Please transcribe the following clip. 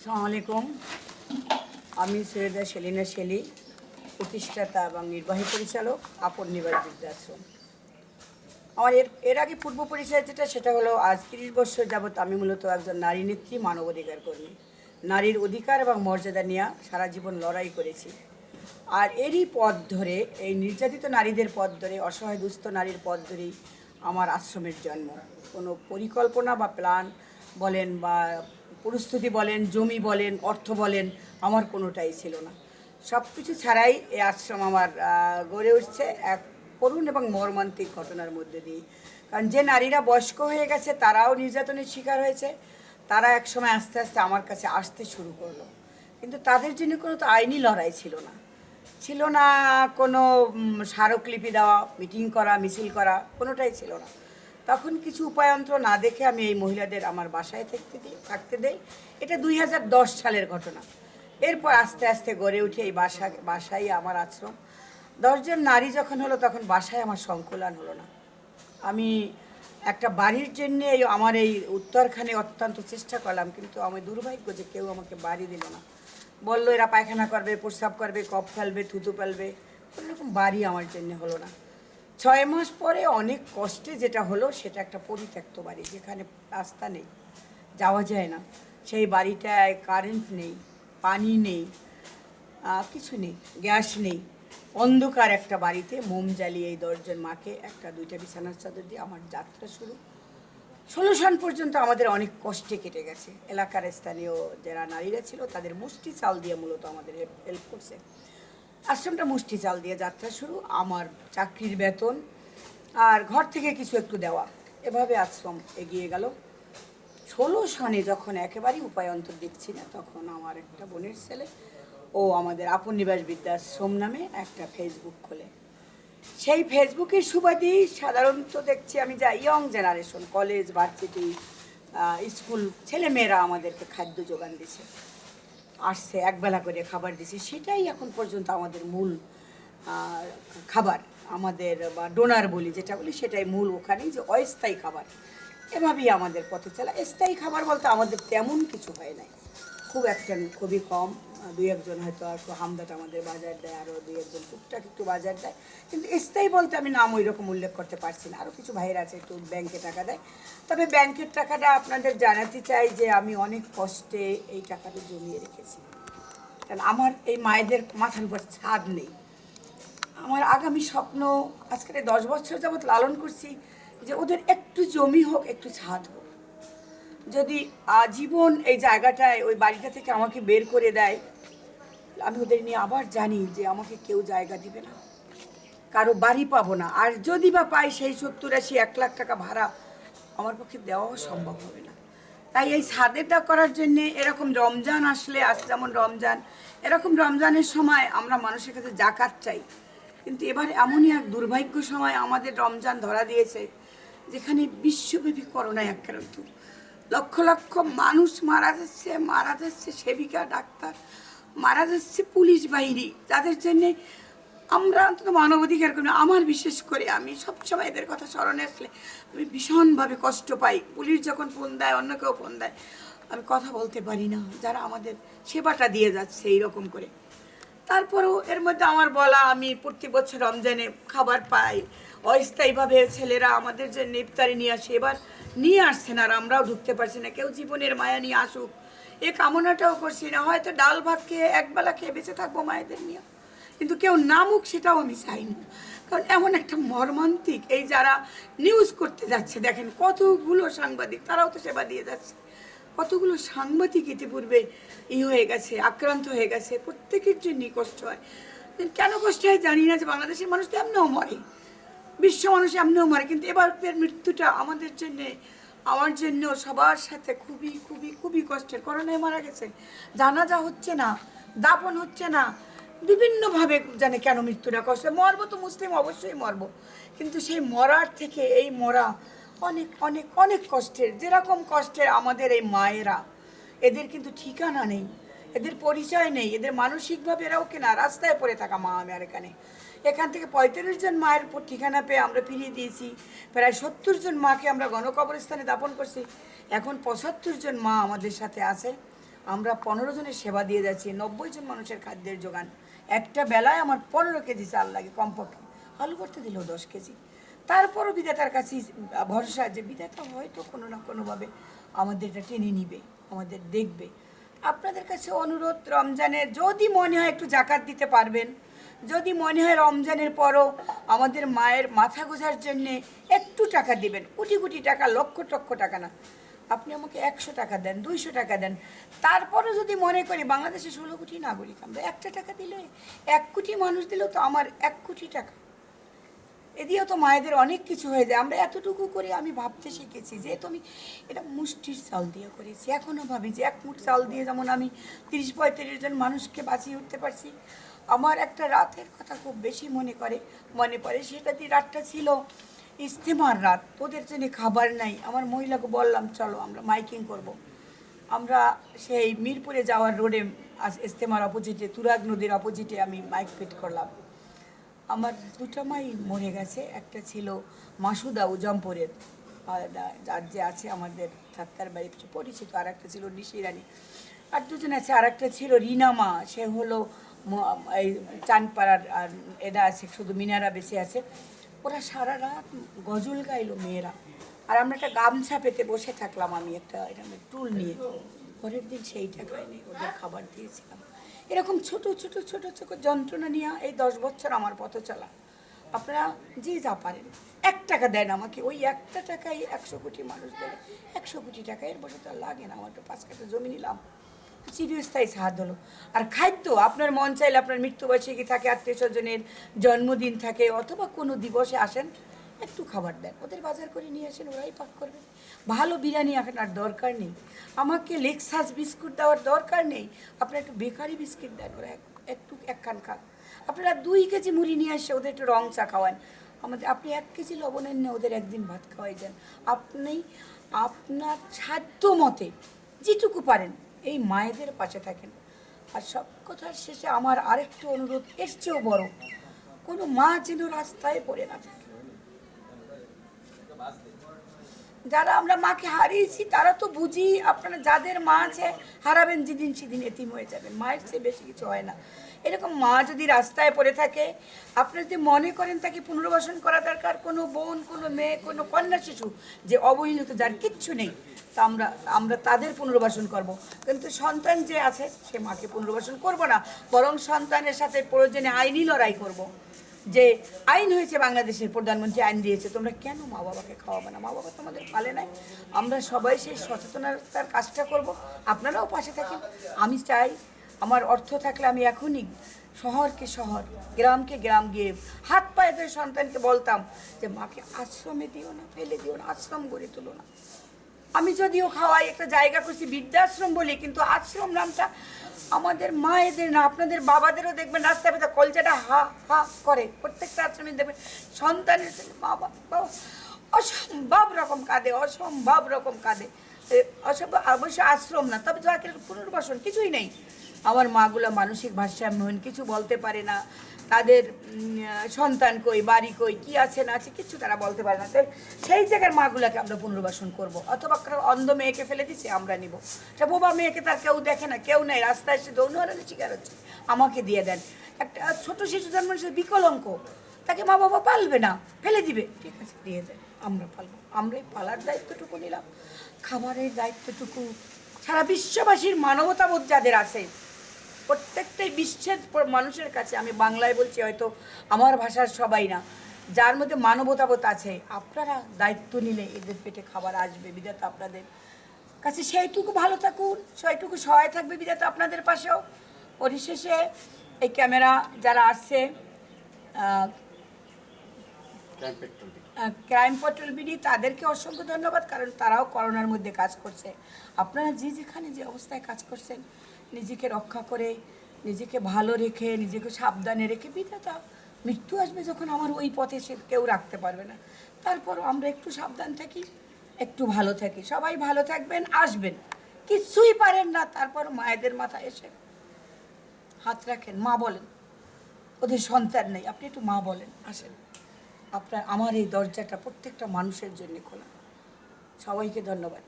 আসসালামু আলাইকুম। আমি সৈয়দা সেলিনা শেলি, প্রতিষ্ঠাতা এবং নির্বাহী পরিচালক আপন নিবাস বৃদ্ধাশ্রম। আমার এর আগে পূর্ব পরিচয় সেটা হলো আজ 30 বছর যাবৎ আমি মূলত একজন নারী নেত্রী, মানবাধিকার কর্মী। নারীর অধিকার এবং মর্যাদা নিয়ে সারা জীবন লড়াই করেছি। আর এরই পথ ধরে, এই নির্যাতিত নারীদের পথ ধরে, অসহায় দুস্থ নারীর পথ ধরেই আমার আশ্রমের জন্ম। কোনো পরিকল্পনা বা প্ল্যান বলেন বা প্রস্তুতি বলেন, জমি বলেন, অর্থ বলেন, আমার কোনোটাই ছিল না। সব কিছু ছাড়াই এই আশ্রম আমার গড়ে উঠছে এক করুণ এবং মর্মান্তিক ঘটনার মধ্যে দিয়ে। কারণ যে নারীরা বয়স্ক হয়ে গেছে তারাও নির্যাতনের শিকার হয়েছে, তারা একসময় আস্তে আস্তে আমার কাছে আসতে শুরু করলো। কিন্তু তাদের জন্য কোনো তো আইনি লড়াই ছিল না কোনো স্মারকলিপি দেওয়া, মিটিং করা, মিছিল করা, কোনোটাই ছিল না। তখন কিছু উপায়ন্ত্র না দেখে আমি এই মহিলাদের আমার বাসায় থাকতে দেই। এটা 2010 সালের ঘটনা। এরপর আস্তে আস্তে গড়ে উঠে এই বাসায় আমার আশ্রম। 10 জন নারী যখন হলো তখন বাসায় আমার সংকুলান হলো না। আমি একটা বাড়ির জন্যে আমার এই উত্তরখানে অত্যন্ত চেষ্টা করলাম, কিন্তু আমার দুর্ভাগ্য যে কেউ আমাকে বাড়ি দিল না। বললো এরা পায়খানা করবে, প্রস্রাব করবে, কপ ফেলবে, থুতু ফেলবে, কোনোরকম বাড়ি আমার জন্য হলো না। 6 মাস পরে অনেক কষ্টে যেটা হলো সেটা একটা পরিত্যক্ত বাড়ি, যেখানে রাস্তা নেই, যাওয়া যায় না। সেই বাড়িটায় কারেন্ট নেই, পানি নেই, কিছু নেই, গ্যাস নেই। অন্ধকার একটা বাড়িতে মোম জ্বালিয়ে এই 10 জন মাকে একটা দুইটা বিছানার চাদর দিয়ে আমার যাত্রা শুরু। 16 সাল পর্যন্ত আমাদের অনেক কষ্টে কেটে গেছে। এলাকার স্থানীয় যারা নারীরা ছিল তাদের মুষ্টি চাল দিয়ে মূলত আমাদের হেল্প করছে। আশ্রমটা মুষ্টি চাল দিয়ে যাত্রা শুরু, আমার চাকরির বেতন আর ঘর থেকে কিছু একটু দেওয়া, এভাবে আশ্রম এগিয়ে গেল। 16 সালে যখন একেবারেই উপায়ন্তর দেখছি না, তখন আমার একটা বোনের ছেলে ও আমাদের আপন নিবাস বৃদ্ধাশ্রম নামে একটা ফেসবুক খোলে। সেই ফেসবুকের সুবাদেই সাধারণত দেখছি আমি যা young generation, college, varsity, school ছেলেমেয়েরা আমাদেরকে খাদ্য যোগান দিছে, আসছে, একবেলা করে খাবার দিছে। সেটাই এখন পর্যন্ত আমাদের মূল খাবার, আমাদের বা ডোনার বলি যেটা বলি, সেটাই মূল ওখানেই, যে অস্থায়ী খাবার। এভাবেই আমাদের পথে চলা। স্থায়ী খাবার বলতে আমাদের তেমন কিছু হয় নাই, খুবই কম। 2-1 জন হয়তো একটু হামদাট আমাদের বাজার দেয়, আরও 2-1 জন টুকটাক একটু বাজার দেয়। কিন্তু স্থায়ী বলতে আমি নাম ওই রকম উল্লেখ করতে পারছি না। আরও কিছু ভাইয়ের আছে একটু ব্যাংকে টাকা দেয়। তবে ব্যাংকের টাকাটা আপনাদের জানাতে চাই যে আমি অনেক কষ্টে এই টাকাটা জমিয়ে রেখেছি। কারণ আমার এই মায়েদের মাথার উপর ছাদ নেই। আমার আগামী স্বপ্ন, আজকের 10 বছর যাবৎ লালন করছি, যে ওদের একটু জমি হোক, একটু ছাদ হোক। যদি আজীবন এই জায়গাটায়, ওই বাড়িটা থেকে আমাকে বের করে দেয়, আমি ওদের নিয়ে আবার জানি যে আমাকে কেউ জায়গা দিবে না, কারো বাড়ি পাবো না। আর যদি বা পাই, সেই 70-80-1 লাখ টাকা ভাড়া আমার পক্ষে দেওয়াও সম্ভব হবে না। তাই এই ছাদেরটা করার জন্যে এরকম রমজান আসলে, আজ যেমন রমজান, এরকম রমজানের সময় আমরা মানুষের কাছে জাকাত চাই। কিন্তু এবার এমনই এক দুর্ভাগ্য সময় আমাদের রমজান ধরা দিয়েছে, যেখানে বিশ্বব্যাপী করোনায় আক্রান্ত লক্ষ লক্ষ মানুষ মারা যাচ্ছে সেবিকা, ডাক্তার, মারা যাচ্ছে পুলিশ বাহিনী, যাদের জন্যে আমরা অন্তত মানবাধিকার করি। আমার বিশেষ করে আমি সবসময় এদের কথা স্মরণে আসলে আমি ভীষণভাবে কষ্ট পাই। পুলিশ যখন ফোন দেয়, অন্য কেউ ফোন দেয়, আমি কথা বলতে পারি না, যারা আমাদের সেবাটা দিয়ে যাচ্ছে এইরকম করে। তারপরেও এর মধ্যে আমার বলা, আমি প্রতি বছর রমজানে খাবার পাই, অস্থায়ীভাবে ছেলেরা আমাদের জন্য ইফতারি নিয়ে আসে। এবার নিয়ে আসছে না, আর আমরাও ঢুকতে পারছি না। কেউ জীবনের মায়া নিয়ে আসুক, এ কামনাটাও করছি না। হয়তো ডাল ভাত খেয়ে একবেলা খেয়ে বেঁচে থাকবো মায়েদের নিয়ে, কিন্তু কেউ নামুক সেটাও আমি চাই না। কারণ এমন একটা মর্মান্তিক, এই যারা নিউজ করতে যাচ্ছে, দেখেন কতগুলো সাংবাদিক, তারাও তো সেবা দিয়ে যাচ্ছে, কতগুলো সাংবাদিক ইতিপূর্বে হয়ে গেছে, আক্রান্ত হয়ে গেছে। প্রত্যেকের জন্যই কষ্ট হয়। কেন কষ্ট হয় জানি না, যে বাংলাদেশের মানুষ তো এমনিও মরে, বিশ্ব মানুষ এমনিও মরে, কিন্তু এবারের মৃত্যুটা আমাদের জন্যে, আমার জন্য, সবার সাথে খুবই খুবই খুবই কষ্টের। করোনায় মারা গেছে, জানাজা হচ্ছে না, দাপন হচ্ছে না, বিভিন্নভাবে জানে কেন মৃত্যুটা কষ্ট। মরবো তো মুসলিম, অবশ্যই মরবো, কিন্তু সেই মরার থেকে এই মরা অনেক অনেক অনেক কষ্টের। যেরকম কষ্টের আমাদের এই মায়েরা, এদের কিন্তু ঠিকানা নেই, এদের পরিচয় নেই, এদের মানসিকভাবে এরাও কিনা রাস্তায় পড়ে থাকা মা। আমার এখান থেকে 35 জন মায়ের ঠিকানা পেয়ে আমরা ফিরিয়ে দিয়েছি। প্রায় 70 জন মাকে আমরা গণকবরস্থানে দাপন করছি। এখন 75 জন মা আমাদের সাথে আছে। আমরা 15 জনের সেবা দিয়ে যাচ্ছি, 90 জন মানুষের খাদ্যের যোগান। একটা বেলায় আমার 15 কেজি চাল লাগে কমপক্ষে, আলু ভর্তা দিলেও 10 কেজি। তারপরও বিধাতার কাছে ভরসা যে বিধাতা হয়তো কোনো না কোনোভাবে আমাদের এটা টেনে নিবে, আমাদের দেখবে। আপনাদের কাছে অনুরোধ, রমজানে যদি মনে হয় একটু জাকাত দিতে পারবেন, যদি মনে হয় রমজানের পরও আমাদের মায়ের মাথা গোঁজার জন্যে একটু টাকা দিবেন, কোটি কোটি টাকা, লক্ষ লক্ষ টাকা না, আপনি আমাকে 100 টাকা দেন, 200 টাকা দেন। তারপরও যদি মনে করি বাংলাদেশে 16 কোটি নাগরিক, আমরা একটা টাকা দিলে, 1 কোটি মানুষ দিলেও তো আমার 1 কোটি টাকা, এদিকেও তো মায়েদের অনেক কিছু হয়ে যায়। আমরা এতটুকু করে আমি ভাবতে শিখেছি যে আমি এটা মুষ্টির চাল দিয়ে করেছি। এখনও ভাবি যে 1 মুঠ চাল দিয়ে যেমন আমি 30-35 জন মানুষকে বাঁচিয়ে উঠতে পারছি। আমার একটা রাতের কথা খুব বেশি মনে পড়ে। সেটা দিয়ে রাতটা ছিল ইজতেমার রাত, ওদের জন্য খাবার নাই। আমার মহিলাকে বললাম চলো আমরা মাইকিং করব। আমরা সেই মিরপুরে যাওয়ার রোডে ইজতেমার অপোজিটে, তুরাগ নদীর অপোজিটে আমি মাইক ফিট করলাম। আমার 2টা মাই মরে গেছে, একটা ছিল মাসুদা উজমপুরের, যার যে আছে আমাদের ছাত্তার বাড়ি পরিচিত, আর একটা ছিল নিশিরানি, আর 2জন আছে। আর একটা ছিল রিনামা, সে হলো এই চানপাড়ার, আর এরা আছে শুধু মিনারা বেঁচে আছে। ওরা সারা রাত গজল গাইলো মেয়েরা, আর আমরা একটা গামছা পেতে বসে থাকলাম, আমি একটা এরকম টুল নিয়ে। পরের দিন সেই টাকায় নেই, ওদের খাবার দিয়েছিলাম। এরকম ছোট ছোট ছোট ছোট যন্ত্রণা নিয়ে এই 10 বছর আমার পথ চলা। আপনারা যে যা পারেন 1 টাকা দেন আমাকে, ওই একটা টাকায় 100 কোটি মানুষ দেবে, 100 কোটি টাকা, এর বসে তো আর লাগে না। আমার তো 5 কাঠা জমি নিলাম, চিরস্থায়ী সাহায্য হলো। আর খাদ্য আপনার মন চাইলে, আপনার মৃত্যুবার্ষিকী থাকে, আত্মীয় স্বজনের জন্মদিন থাকে, অথবা কোনো দিবসে আসেন, একটু খাবার দেন, ওদের বাজার করে নিয়ে আসেন, ওরাই পাক করবে। ভালো বিরিয়ানি আপনার দরকার নেই, আমাকে লেক্সাস বিস্কুট দেওয়ার দরকার নেই, আপনার একটু বেকারি বিস্কিট দেন, ওরা একটু একখান খান। আপনারা 2 কেজি মুড়ি নিয়ে আসে ওদের একটু রং চা খাওয়ান। আপনি 1 কেজি লবণের নিয়ে ওদের একদিন ভাত খাওয়াই যান। আপনি আপনার সাধ্য মতে যেটুকু পারেন এই মায়েদের পাশে থাকেন। আর সব কথার শেষে আমার আরেকটু অনুরোধ, এর চেয়েও বড়, কোনো মা যেন রাস্তায় পড়ে না থাকে। যারা আমরা মাকে হারিয়েছি তারা তো বুঝি, আপনারা যাদের মা আছে হারাবেন যেদিন সেদিন এতিম হয়ে যাবেন, মায়ের চেয়ে বেশি কিছু হয় না। এরকম মা যদি রাস্তায় পড়ে থাকে, আপনি যদি মনে করেন তাকে পুনর্বাসন করা দরকার, কোনো বোন, কোনো মেয়ে, কোনো কন্যা শিশু যে অবহেলিত, যার কিচ্ছু নেই, তা আমরা তাদের পুনর্বাসন করব। কিন্তু সন্তান যে আছে সে মাকে পুনর্বাসন করব না, বরং সন্তানের সাথে প্রয়োজনে আইনি লড়াই করব। যে আইন হয়েছে, বাংলাদেশের প্রধানমন্ত্রী আইন দিয়েছে, তোমরা কেন মা বাবাকে খাওয়াবে না? মা বাবা তোমাদের পালে নাই। আমরা সবাই সেই সচেতনতার কাজটা করব, আপনারাও পাশে থাকেন। আমি চাই আমার অর্থ থাকলে আমি এখনই শহরকে শহর, গ্রামকে গ্রাম গিয়ে হাত পায়ে ধরে সন্তানকে বলতাম যে মাকে আশ্রমে দিও না, ফেলে দিও না, আশ্রম গড়ে তুলো না। আমি যদিও খাওয়াই, একটা জায়গা করছি বৃদ্ধাশ্রম বলি, কিন্তু আশ্রম নামটা আমাদের মায়েদের না, আপনাদের বাবাদেরও দেখবেন রাস্তায় পেতে কলজাটা হা হা করে, প্রত্যেকটা আশ্রমে দেখবেন সন্তানের মা বাবা অসম্ভব রকম কাঁদে, অসম্ভব রকম কাঁদে। অবশ্যই আশ্রম না, তবে যাকে পুনর্বাসন কিছুই নেই। আমার মাগুলো মানসিক ভারসাম্যহীন, কিছু বলতে পারে না, তাদের সন্তান কই, বাড়ি কই, কি আছে না আছে কিচ্ছু তারা বলতে পারে না। তাই সেই জায়গার মাগুলোকে আমরা পুনর্বাসন করব। অথবা অন্ধ মেয়েকে ফেলে দিচ্ছে আমরা নিব, সে বোবা মেয়েকে তার কেউ দেখে না, কেউ নেই, রাস্তায় এসে যৌন হরানির শিকার হচ্ছে, আমাকে দিয়ে দেন। একটা ছোট শিশু জন্ম বিকলঙ্ক, তাকে মা বাবা পালবে না, ফেলে দিবে, ঠিক আছে দিয়ে দেন, আমরা পালবো। আমরাই পালার দায়িত্বটুকু নিলাম, খাবারের দায়িত্বটুকু সারা বিশ্ববাসীর মানবতাবোধ যাদের আছে, প্রত্যেকটাই বিশ্বের মানুষের কাছে, আমি বাংলায় বলছি, হয়তো আমার ভাষার সবাই না, যার মধ্যে মানবতাবোধ আছে, আপনারা দায়িত্ব নিলে এদের পেটে খাবার আসবে, বিধাতা আপনাদের কাছে সেইটুকু ভালো থাকুন, সেইটুকু সহায় থাকবে বিধাতা আপনাদের পাশেও। পরিশেষে এই ক্যামেরা যারা আসছে, ক্রাইম পেট্রোল বিডি, তাদেরকে অসংখ্য ধন্যবাদ, কারণ তারাও করোনার মধ্যে কাজ করছে। আপনারা যেখানে যে অবস্থায় কাজ করছেন, নিজেকে রক্ষা করে, নিজেকে ভালো রেখে, নিজেকে সাবধানে রেখে, বিধাতা মৃত্যু আসবে যখন আমার ওই পথে সে কেউ রাখতে পারবে না, তারপরও আমরা একটু সাবধান থাকি, একটু ভালো থাকি। সবাই ভালো থাকবেন, আসবেন, কিছুই পারেন না, তারপর মায়েদের মাথায় এসে হাত রাখেন, মা বলেন, ওদের সন্তান নেই, আপনি একটু মা বলেন, আসেন। আমার এই দরজাটা প্রত্যেকটা মানুষের জন্য খোলা। সবাইকে ধন্যবাদ।